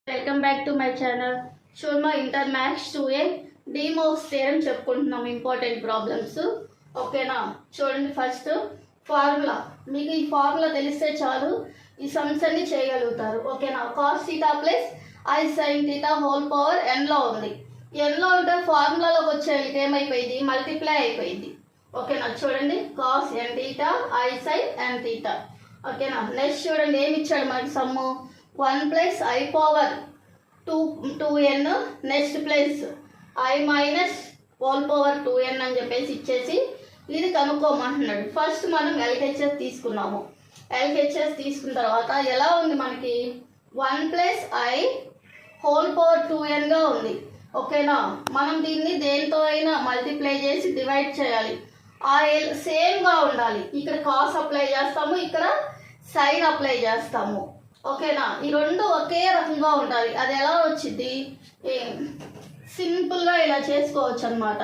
Welcome back to my channel షోర్మా inter maths 2A De Moivre's theorem చెప్పుకుంటున్నాం. Important problems. ఓకేనా? చూడండి, ఫస్ట్ ఫార్ములా. మీకు ఈ ఫార్ములా తెలిస్తే చాలు, ఈ సమ్స్ అన్ని చేయగలుగుతారు. ఓకేనా? Cos theta plus i sine theta whole power ఎన్లో ఉంది. ఎన్లో ఉంటే ఫార్ములాలోకి వచ్చేది ఏమైపోయింది? మల్టిప్లై అయిపోయింది. ఓకేనా? చూడండి, cos n theta i sine n theta. ఓకేనా? నెక్స్ట్ చూడండి, ఏమి ఇచ్చాడు మనకి sum? 1 plus i power 2n next plus i minus whole power 2n అని చెప్పేసి ఇచ్చేసి ఇది కనుక్కోమంటున్నాడు. ఫస్ట్ మనం ఎల్హెచ్ఎస్ తీసుకున్నాము. ఎల్హెచ్ఎస్ తీసుకున్న తర్వాత ఎలా ఉంది మనకి? 1 ప్లస్ ఐ హోల్ పవర్ 2nగా ఉంది. ఓకేనా? మనం దీన్ని దేంతో అయినా మల్టిప్లై చేసి డివైడ్ చేయాలి. ఆ సేమ్గా ఉండాలి. ఇక్కడ కాస్ అప్లై చేస్తాము, ఇక్కడ సైన్ అప్లై చేస్తాము. ఓకేనా? ఈ రెండు ఒకే రకంగా ఉండాలి. అది ఎలా వచ్చింది? సింపుల్గా ఇలా చేసుకోవచ్చు అనమాట.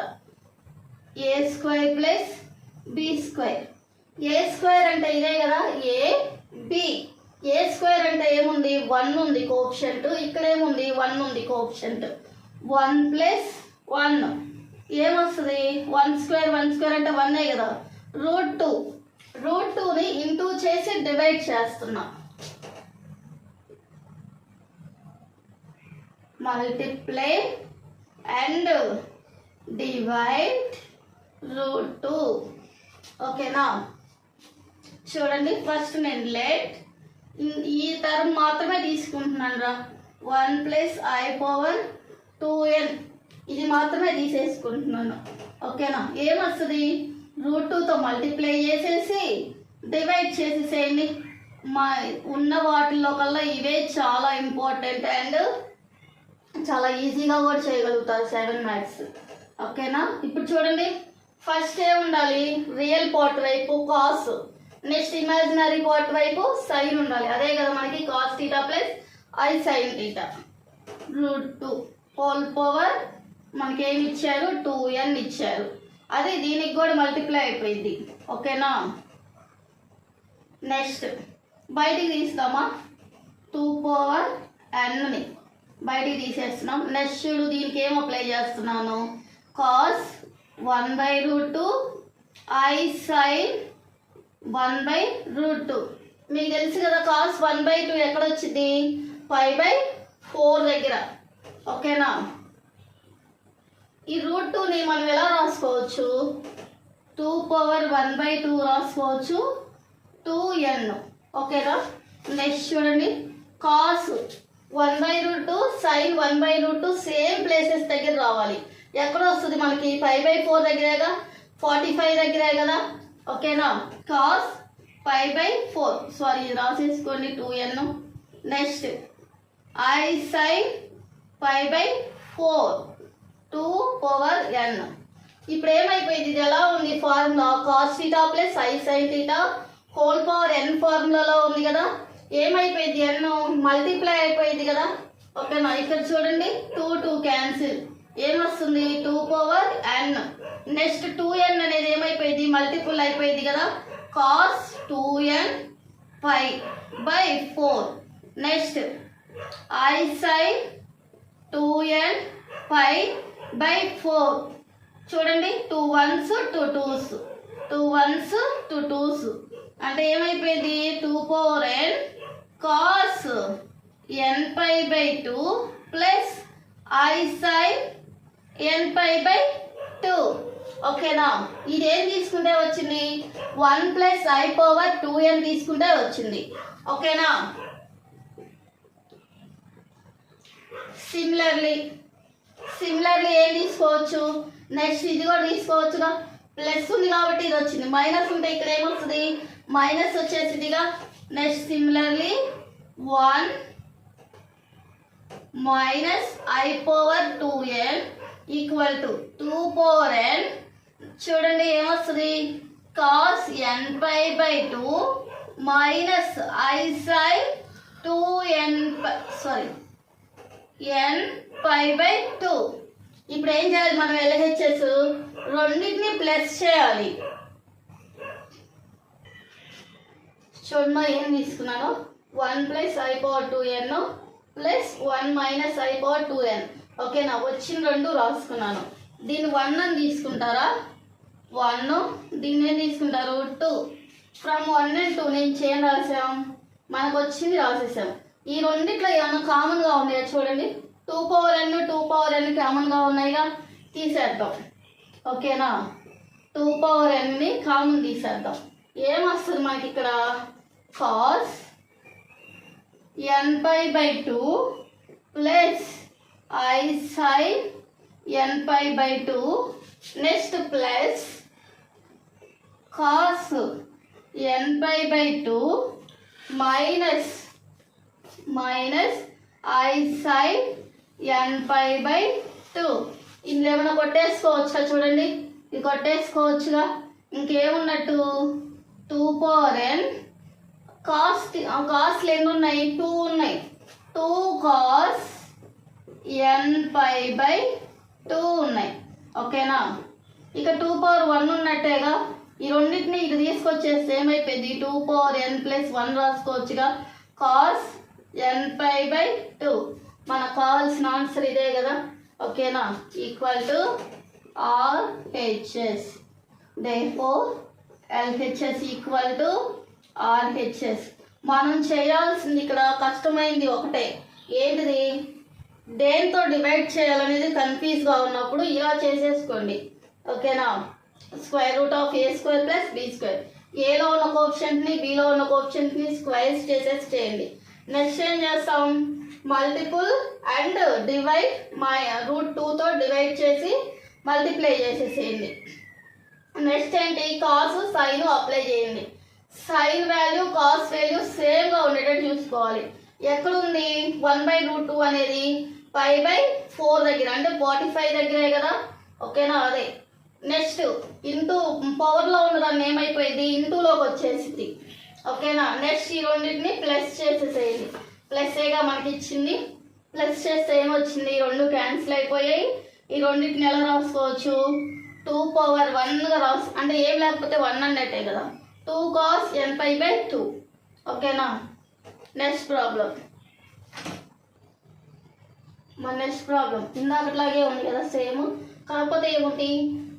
ఏ స్క్వేర్ ప్లస్ బి స్క్వేర్. ఏ స్క్వేర్ అంటే ఇదే కదా, ఏ బి. ఏ స్క్వేర్ అంటే ఏముంది? 1 ఉంది కోఎఫిషియంట్. ఇక్కడ ఏముంది? 1 ఉంది కోఎఫిషియంట్. 1 ప్లస్ 1 ఏమొస్తుంది? 1 స్క్వేర్ అంటే 1 కదా. రూట్ 2ని ఇంటూ చేసి డివైడ్ చేస్తున్నా. Multiply and divide root 2. ఓకేనా? చూడండి, ఫస్ట్ నేను లెట్ ఈ టర్మ్ మాత్రమే తీసుకుంటున్నాను రా. 1 ప్లస్ ఐ పవర్ 2n ఇది మాత్రమే తీసేసుకుంటున్నాను. ఓకేనా? ఏమొస్తుంది? రూట్ 2తో మల్టిప్లై చేసేసి డివైడ్ చేసేసేయండి. మా ఉన్న వాటిల్లో కల్లా ఇవే చాలా ఇంపార్టెంట్ అండ్ చాలా ఈజీగా కూడా చేయగలుగుతారు 7 మ్యాథ్స్. ఓకేనా? ఇప్పుడు చూడండి, ఫస్ట్ ఏ ఉండాలి? రియల్ పార్ట్ వైపు కాస్, నెక్స్ట్ ఇమాజినరీ పార్ట్ వైపు సైన్ ఉండాలి. అదే కదా మనకి cos theta plus i sine theta. Root 2 whole power మనకి ఏమి ఇచ్చారు? 2n ఇచ్చారు. అది దీనికి కూడా మల్టిప్లై అయిపోయింది. ఓకేనా? నెక్స్ట్ బయటికి తీస్తామా? 2 పవర్ nని బయటికి తీసేస్తున్నాం. నెక్స్ట్ దీనికి ఏం అప్లై చేస్తున్నాను? Cos 1/√2 i sine 1/√2. మీకు తెలుసు కదా, కాస్ 1/2 ఎక్కడ వచ్చింది? 5/4 దగ్గర. ఓకేనా? ఈ రూట్ 2ని మనం ఎలా రాసుకోవచ్చు? 2 పవర్ 1/2 రాసుకోవచ్చు, 2n. ఓకేనా? నెక్స్ట్ చూడండి, కాస్ 1/√2 సైన్ 1/√2 సేమ్ ప్లేసెస్ దగ్గర రావాలి. ఎక్కడ వస్తుంది మనకి? 5/4 దగ్గరేగా, 45 దగ్గరే కదా. ఓకేనా? కాస్ 5/4 సారీ రాసేసుకోండి, 2n. Next i sine 5/4 2 power n. ఇప్పుడు ఏమైపోయింది? ఇది ఎలా ఉంది ఫార్ములా? Cos theta plus i sine theta whole power n ఫార్ములాలో ఉంది కదా. ఏమైపోయింది? n మల్టిప్లై అయిపోయింది కదా. ఓకేనా? ఇక్కడ చూడండి, 2 క్యాన్సిల్. ఏమొస్తుంది? 2 పవర్ n. నెక్స్ట్ 2n అనేది ఏమైపోయింది? మల్టిపుల్ అయిపోయింది కదా. Cos 2n 5/4. Next i sine 2n 5/4. చూడండి, 2 1s 2 2s 2 1s 2 2s అంటే ఏమైపోయింది? 2 power n cos n/2 plus i sine n/2. ఓకేనా? ఇదేం తీసుకుంటే వచ్చింది? 1 ప్లస్ ఐ పవర్ 2n తీసుకుంటే వచ్చింది. ఓకేనా? సిమిలర్లీ ఏం తీసుకోవచ్చు? నెక్స్ట్ ఇది కూడా తీసుకోవచ్చుగా. ప్లస్ ఉంది కాబట్టి ఇది వచ్చింది. మైనస్ ఉంటే ఇక్కడ ఏమొస్తుంది? మైనస్ వచ్చేసిందిగా. Next similarly 1 minus i power 2n equal to 2 power n. చూడండి ఏమొస్తుంది? Cos n/2 minus i sine 2n n/2. ఇప్పుడు ఏం చేయాలి మనం? ఎల్హెచ్ఎస్ రెండింటిని ప్లస్ చేయాలి. చూడమ్మా, ఏం తీసుకున్నాను? 1 plus i power 2n plus 1 minus i power 2n. ఓకేనా, వచ్చిన రెండు రాసుకున్నాను. దీన్ని 1 అని తీసుకుంటారా, 1, దీన్ని ఏం తీసుకుంటారు 2. ఫ్రమ్ 1 and 2 నుంచి ఏం రాసాం, మనకు వచ్చింది రాసేసాం. ఈ రెండిట్లో ఏమైనా కామన్గా ఉన్నాయా చూడండి, 2 పవర్ n 2 పవర్ n కామన్గా ఉన్నాయిగా, తీసేద్దాం. ఓకేనా, 2 పవర్ nని కామన్ తీసేద్దాం. ఏమొస్తుంది మనకి ఇక్కడ, cos nπ/2 plus i sine nπ/2 next plus cos nπ/2 minus i sine nπ/2. ఇందులో ఏమైనా కొట్టేసుకోవచ్చా చూడండి, ఇది కొట్టేసుకోవచ్చుగా. ఇంకేమున్నట్టు 2 పవర్ n కాస్ట్లు ఎన్ని ఉన్నాయి, 2 ఉన్నాయి, 2 కాస్ nπ/2 ఉన్నాయి. ఓకేనా, ఇక 2 పవర్ 1 ఉన్నట్టేగా. ఈ రెండింటిని ఇది తీసుకొచ్చేస్తే ఏమైపోయింది, 2 పవర్ n ప్లస్ 1 రాసుకోవచ్చుగా, కాస్ nπ/2. మనకు కావాల్సిన ఆన్సర్ ఇదే కదా. ఓకేనా, equal to RHS. therefore LHS equal to RHS. మనం చేయాల్సింది ఇక్కడ కష్టమైంది ఒకటే, ఏంటిది, దేంతో డివైడ్ చేయాలనేది కన్ఫ్యూజ్గా ఉన్నప్పుడు ఇలా చేసేసుకోండి. ఓకేనా, √a² ప్లస్ b². ఏలో ఉన్న కోఎఫిషియంట్ని బీలో ఉన్న కోఎఫిషియంట్ని స్క్వేర్స్ చేయండి. నెక్స్ట్ ఏం చేస్తాం, మల్టిపుల్ అండ్ డివైడ్ √2తో డివైడ్ చేసి మల్టిప్లై చేసేసేయండి. నెక్స్ట్ ఏంటి, కాస్ సైన్ అప్లై చేయండి. సైన్ వాల్యూ కాస్ వాల్యూ సేమ్గా ఉండేటట్టు చూసుకోవాలి. ఎక్కడుంది 1/√2 అనేది π/4 దగ్గర, అంటే 45 దగ్గరే కదా. ఓకేనా, అదే. నెక్స్ట్ ఇంటూ పవర్లో ఉన్నదాన్ని ఏమైపోయింది, ఇంటూలోకి వచ్చేసింది. ఓకేనా, నెక్స్ట్ ఈ రెండింటిని ప్లస్ చేసేసేయండి. ప్లస్ ఏగా మనకి ఇచ్చింది, ప్లస్ చేస్తే ఏమొచ్చింది, ఈ రెండు క్యాన్సిల్ అయిపోయాయి. ఈ రెండింటిని ఎలా రాసుకోవచ్చు, 2 పవర్ 1గా అంటే ఏం లేకపోతే 1 అన్నట్టే కదా, 2 cos nπ/2. ఓకేనా, నెక్స్ట్ ప్రాబ్లం. మన నెక్స్ట్ ప్రాబ్లం ఇందాకట్లాగే ఉంది కదా సేమ్, కాకపోతే ఏముంది,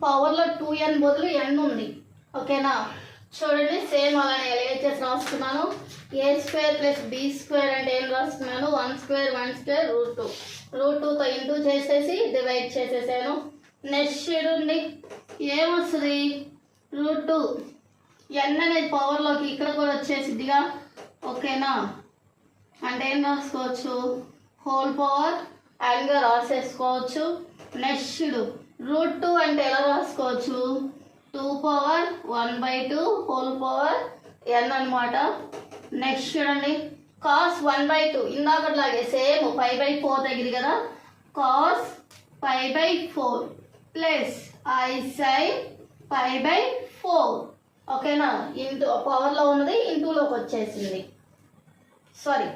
పవర్లో 2n బదులు n ఉంది. ఓకేనా, చూడండి సేమ్ అలానే LHS రాసుకున్నాను. a² ప్లస్ b² అంటే ఏం రాసుకున్నాను, 1² √2తో ఇంటూ చేసేసి డివైడ్ చేసేసాను. నెక్స్ట్ చూడండి ఏమొస్తుంది, √2 n అనేది పవర్లోకి ఇక్కడ కూడా వచ్చేసిద్దిగా. ఓకేనా, అంటే ఏం రాసుకోవచ్చు, హోల్ పవర్ nగా రాసేసుకోవచ్చు. నెక్స్ట్ √2 అంటే ఎలా రాసుకోవచ్చు, 2 పవర్ 1/2 హోల్ పవర్ n అనమాట. నెక్స్ట్ చూడండి కాస్ 1/2 ఇందాకట్లాగే సేమ్ π/4 దగ్గర కదా, కాస్ π/4 ప్లస్ ఐ సైన్ π/4. ఓకేనా, ఇంటూ పవర్లో ఉన్నది ఇంటూలోకి వచ్చేసింది. సారీ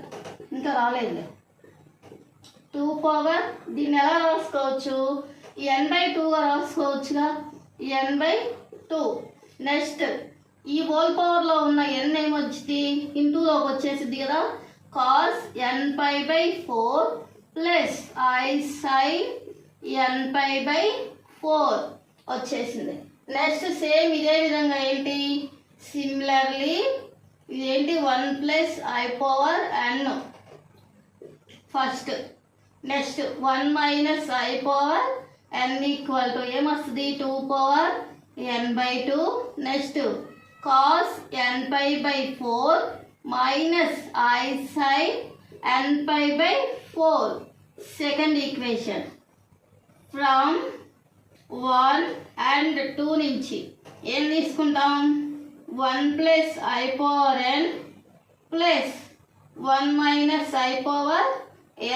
ఇంకా రాలేదు. 2 పవర్ దీన్ని ఎలా రాసుకోవచ్చు, n/2గా రాసుకోవచ్చుగా, n/2. నెక్స్ట్ ఈ హోల్ పవర్లో ఉన్న n ఏమొచ్చింది, ఇంటూలోకి వచ్చేసింది కదా, cos nπ/4 plus i sine nπ/4 వచ్చేసింది. నెక్స్ట్ సేమ్ ఇదే విధంగా ఏంటి, సిమిలర్లీ ఇదేంటి 1 plus i power n first. Next 1 minus i power n equal to ఏమొస్తుంది, 2 power n/2. Next cos nπ/4 minus i sine nπ/4. Second equation. From 1 and 2 నుంచి ఏం తీసుకుంటాం, 1 plus i power n plus 1 minus i power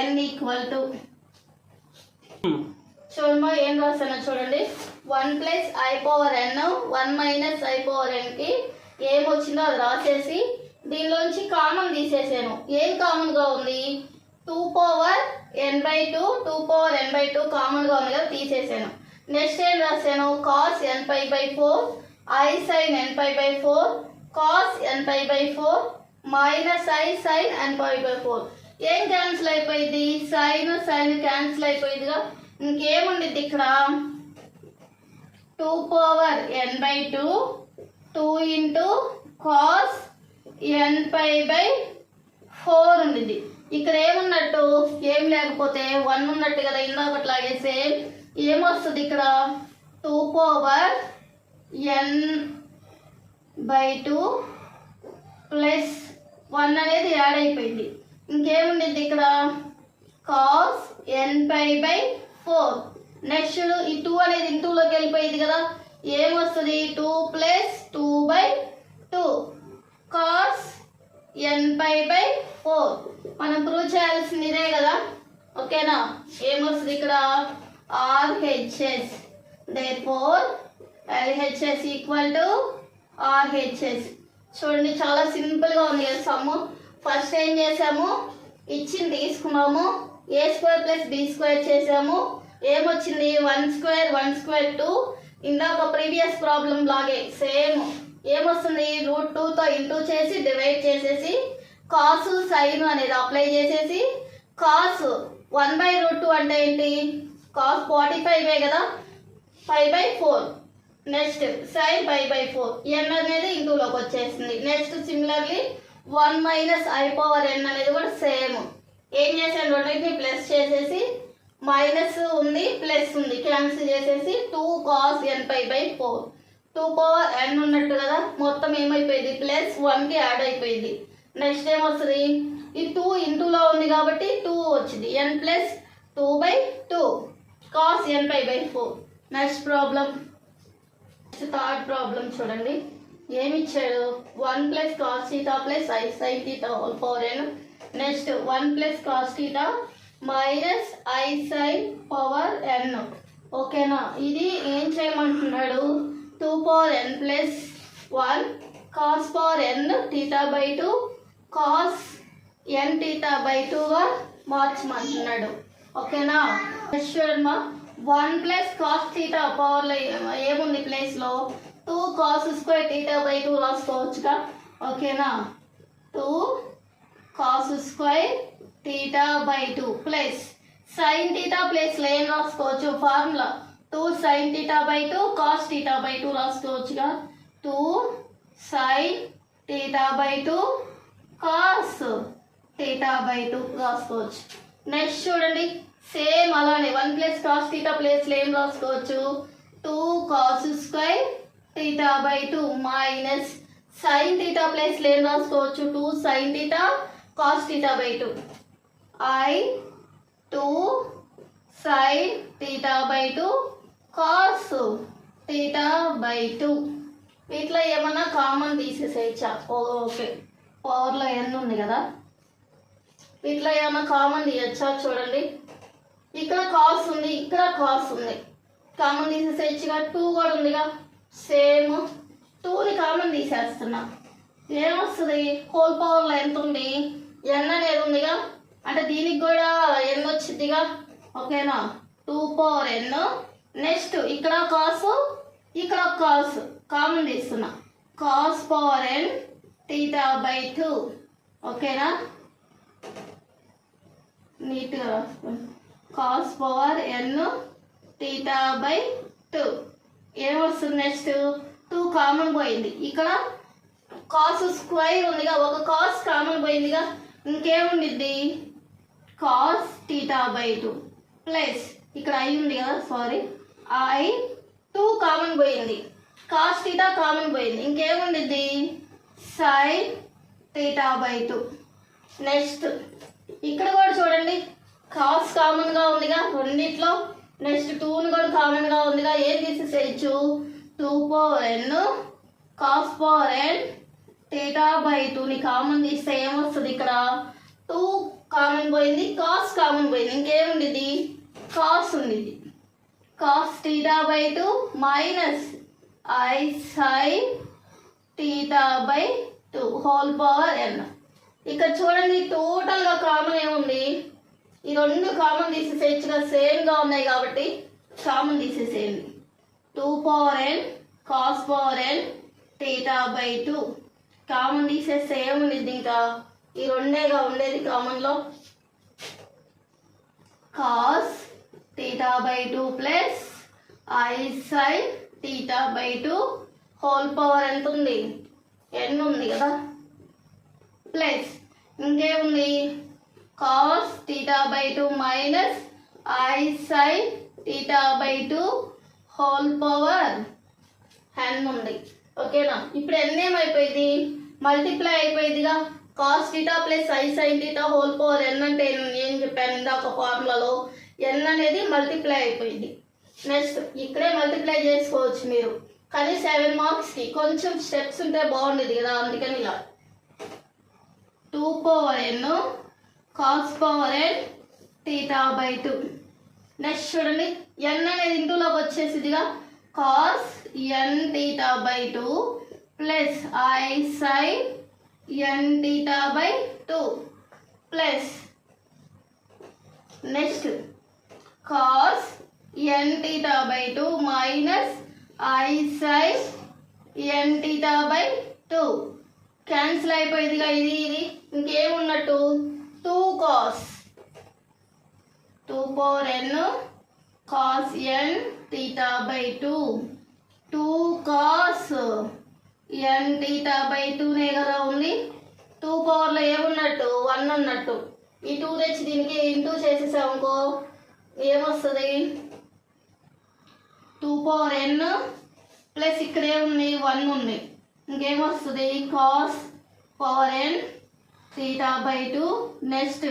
n equal to, చూడమ్మా ఏం రాస్తానో చూడండి, 1 plus i power n 1 minus i power nకి ఏమొచ్చిందో అది రాసేసి దీనిలోంచి కామన్ తీసేసాను. ఏం కామన్గా ఉంది, 2 పవర్ n/2 2 పవర్ n/2 కామన్గా ఉంది కదా, తీసేసాను. నెక్స్ట్ ఏం రాశాను, cos nπ/4 i sine nπ/4 cos nπ/4 minus i sine nπ/4. ఏం క్యాన్సిల్ అయిపోయింది? సైన్ సైన్ క్యాన్సిల్ అయిపోయిందిగా. ఇంకేముండిద్ది ఇక్కడ? 2n/2 2 ఇంటూ cos nπ/4 ఉండిద్ది. ఇక్కడ ఏమున్నట్టు? ఏం లేకపోతే 1 ఉన్నట్టు కదా, ఇందాకట్లాగే సేమ్. ఏమొస్తుంది ఇక్కడ? 2n/2 ప్లస్ 1 అనేది యాడ్ అయిపోయింది. ఇంకేముండిద్ది ఇక్కడ? cos nπ/4. నెక్స్ట్ ఈ 2 అనేది ఇంటూలోకి వెళ్ళిపోయింది కదా, ఏమొస్తుంది? 2 ప్లస్ 2/2 cos nπ/4. మనం ప్రూవ్ చేయాల్సింది ఇదే కదా, ఓకేనా? ఏమొస్తుంది ఇక్కడ? RHS. therefore LHS equal to RHS. చూడండి చాలా సింపుల్గా ఉంది కదా సమ్ము. ఫస్ట్ ఏం చేసాము? ఇచ్చింది తీసుకున్నాము, a² + b² చేసాము. ఏమొచ్చింది? 1² 1² 2. ఇందాక ప్రీవియస్ ప్రాబ్లం లాగే సేమ్. ఏమొస్తుంది? √2తో ఇంటూ చేసి డివైడ్ చేసేసి కాసు సైన్ అనేది అప్లై చేసేసి కాస్ 1/√2 అంటే ఏంటి? కాస్ 45 కదా, 5/4. Next sign 5/4. n అనేది ఇంటూలోకి వచ్చేసింది. నెక్స్ట్ సిమిలర్లీ 1 - i⁻n అనేది కూడా సేమ్. ఏం చేశాను? రెండింటిని ప్లస్ చేసేసి మైనస్ ఉంది ప్లస్ ఉంది క్యాన్సిల్ చేసేసి 2 cos nπ/4. 2n ఉన్నట్టు కదా, మొత్తం ఏమైపోయింది? ప్లస్ 1కి యాడ్ అయిపోయింది. నెక్స్ట్ ఏమొస్తుంది? ఈ 2 ఇంటూలో ఉంది కాబట్టి 2 వచ్చింది. n plus 2/2 cos nπ/4. Next problem, third problem చూడండి. ఏమి ఇచ్చాడు? 1 + cos θ + i sin θ whole power n. Next 1 + cos θ minus i sin పవర్ n. ఓకేనా? ఇది ఏం చేయమంటున్నాడు? 2n + 1 cos power n θ/2 cos nθ/2గా మార్చమంటున్నాడు. ఓకేనా? నెక్స్ట్ చూడమ్మా, 1 + cos θ పవర్లో ఏముంది ప్లేస్లో? 2 cos² θ/2 రాసుకోవచ్చుగా. ఓకేనా? 2 cos² θ/2 ప్లస్ sin θ ప్లేస్లో ఏం రాసుకోవచ్చు? Formula 2 sin θ/2 cos θ/2 రాసుకోవచ్చుగా. 2 sin θ/2 cos θ/2 రాసుకోవచ్చు. నెక్స్ట్ చూడండి సేమ్ అలానే 1 + cos θ ప్లేస్లో ఏం రాసుకోవచ్చు? 2 cos² θ/2 మైనస్ sin θ ప్లేస్లో ఏం రాసుకోవచ్చు? 2 sin θ cos θ/2 i 2 sin θ/2 cos θ/2. వీటిలో ఏమన్నా కామన్ తీసేసేయచ్చా? ఓకే, పవర్లో n ఉంది కదా, వీటిలో ఏమన్నా కామన్ తీయచ్చా? చూడండి ఇక్కడ కాస్ ఉంది, ఇక్కడ కాస్ ఉంది, కామన్ తీసేసేయచ్చుగా. 2 కూడా ఉందిగా, సేమ్ 2ని కామన్ తీసేస్తున్నా. ఏమొస్తుంది? హోల్ పవర్లో ఎంత ఉంది? n అనేది ఉందిగా, అంటే దీనికి కూడా n వచ్చిందిగా. ఓకేనా? 2n. నెక్స్ట్ ఇక్కడ కాసు, ఇక్కడ కాసు కామన్ తీస్తున్నా. cos power n θ/2. ఓకేనా? నీట్గా రాసుకోండి. cos పవర్ n θ/2 ఏమొస్తుంది? నెక్స్ట్ 2 కామన్ పోయింది, ఇక్కడ కాస్ స్క్వేర్ ఉందిగా, ఒక కాస్ కామన్ పోయిందిగా. ఇంకేముండిద్ది? cos θ/2 ప్లస్ ఇక్కడ i ఉంది కదా, సారీ i 2 కామన్ పోయింది, cos θ కామన్ పోయింది. ఇంకేముండిద్ది? sin θ/2. నెక్స్ట్ ఇక్కడ కూడా చూడండి కాస్ కామన్గా ఉందిగా రెండిట్లో. నెక్స్ట్ 2ని కూడా కామన్గా ఉందిగా, ఏం తీసేసేయచ్చు? 2n cos పవర్ n θ/2ని కామన్ తీస్తే ఏమొస్తుంది? ఇక్కడ 2 కామన్ పోయింది, కాస్ కామన్ పోయింది. ఇంకేముండిద్ది? కాస్ ఉండిద్ది. cos θ/2 minus i sin θ/2 whole power n. ఇక్కడ చూడండి టోటల్గా కామన్ ఏముంది? ఈ రెండు కామన్ తీసేసేయచ్చుగా, సేమ్గా ఉన్నాయి కాబట్టి కామన్ తీసేసేయండి. 2n cos power n θ/2 common తీసేస్తే ఏముండిద్ది? ఇంకా ఈ రెండేగా ఉండేది కామన్లో. Cos theta by 2 plus i sine theta by 2 whole power ఎంత ఉంది, n ఉంది కదా, ప్లస్ ఇంకేముంది cos theta by 2 minus i sine theta by 2 whole power n ఉంది. ఓకేనా, ఇప్పుడు n ఏమైపోయింది, మల్టిప్లై అయిపోయిందిగా. Cos theta plus i sine theta whole power n అంటే ఏం చెప్పాను ఇందాక ఫార్ములాలో, n అనేది మల్టిప్లై అయిపోయింది. నెక్స్ట్ ఇక్కడే మల్టిప్లై చేసుకోవచ్చు మీరు, కానీ 7 మార్క్స్కి కొంచెం స్టెప్స్ ఉంటే బాగుండేది కదా, అందుకని ఇలా 2 power n cos power n theta by 2. Next చూడండి n అనేది ఇంటూలోకి వచ్చేసిదిగా, cos n theta by 2 plus i sine n theta by 2 plus next cos n theta by 2 minus i sine n theta by 2 cancel అయిపోయిందిగా, ఇది ఇంకేమున్నట్టు 2 cos 2 power n cos n theta by 2 2 cos n theta by 2నే కదా ఉంది. 2 పవర్లో ఏమున్నట్టు 1 ఉన్నట్టు, ఈ 2 తెచ్చి దీనికి ఇంటూ చేసేసామనుకో ఏమొస్తుంది 2 పవర్ n ప్లస్ ఇక్కడ ఏముంది 1 ఉంది, ఇంకేమొస్తుంది cos power n theta by 2. Next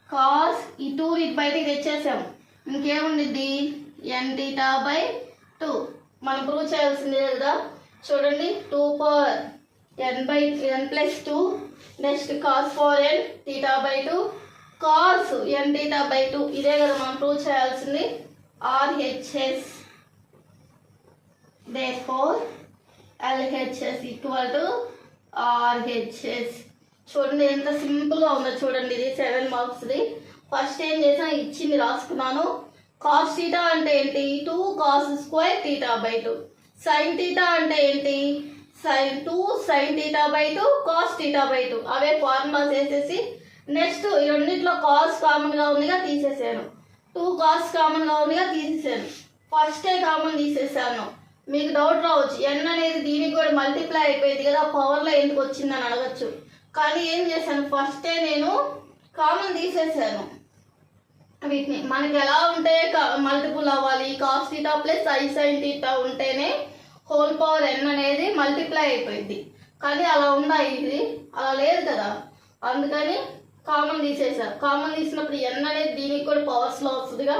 cos ఈ 2 ఇటు బయటికి తెచ్చేసాం, ఇంకేముండిద్ది n థీటా బై 2. మనం ప్రూవ్ చేయాల్సిందే కదా. చూడండి 2 power n plus 2 next cos power n theta by 2 cos n theta by 2, ఇదే కదా మనం ప్రూవ్ చేయాల్సింది. RHS therefore LHS equal to RHS. చూడండి ఎంత సింపుల్గా ఉందో చూడండి, ఇది 7 మార్క్స్ది. ఫస్ట్ ఏం చేసినా ఇచ్చింది రాసుకున్నాను. కాస్ థీటా అంటే ఏంటి 2 cos square theta by 2, sine theta అంటే ఏంటి sine 2 sine theta by 2 cos theta by 2, అవే ఫార్ములాస్ వేసేసి నెక్స్ట్ ఈ రెండింటిలో కాస్ కామన్గా ఉందిగా తీసేసాను, 2 కాస్ కామన్గా ఉందిగా తీసేసాను, ఫస్టే కామన్ తీసేసాను. మీకు డౌట్ రావచ్చు n అనేది దీనికి కూడా మల్టిప్లై అయిపోయింది కదా, పవర్లో ఎందుకు వచ్చిందని అడగచ్చు. కానీ ఏం చేశాను ఫస్టే నేను కామన్ తీసేసాను. వీటిని మనకి ఎలా ఉంటే మల్టిపుల్ అవ్వాలి, cos theta plus i sine theta ఉంటేనే హోల్ పవర్ n అనేది మల్టిప్లై అయిపోయింది. కానీ అలా ఉందా, ఇది అలా లేదు కదా, అందుకని కామన్ తీసేసారు. కామన్ తీసినప్పుడు n అనేది దీనికి కూడా పవర్స్లో వస్తుందిగా,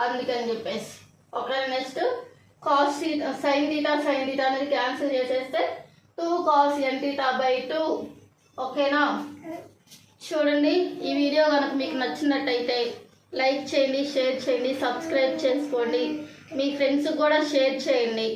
అందుకని చెప్పేసి. Okay, next cos theta sine theta అనేది క్యాన్సిల్ చేసేస్తే 2 కాస్ n థీటా బై 2. ఓకేనా, చూడండి ఈ వీడియో కనుక మీకు నచ్చినట్టయితే లైక్ చేయండి, షేర్ చేయండి, సబ్స్క్రైబ్ చేసుకోండి, మీ ఫ్రెండ్స్కి కూడా షేర్ చేయండి.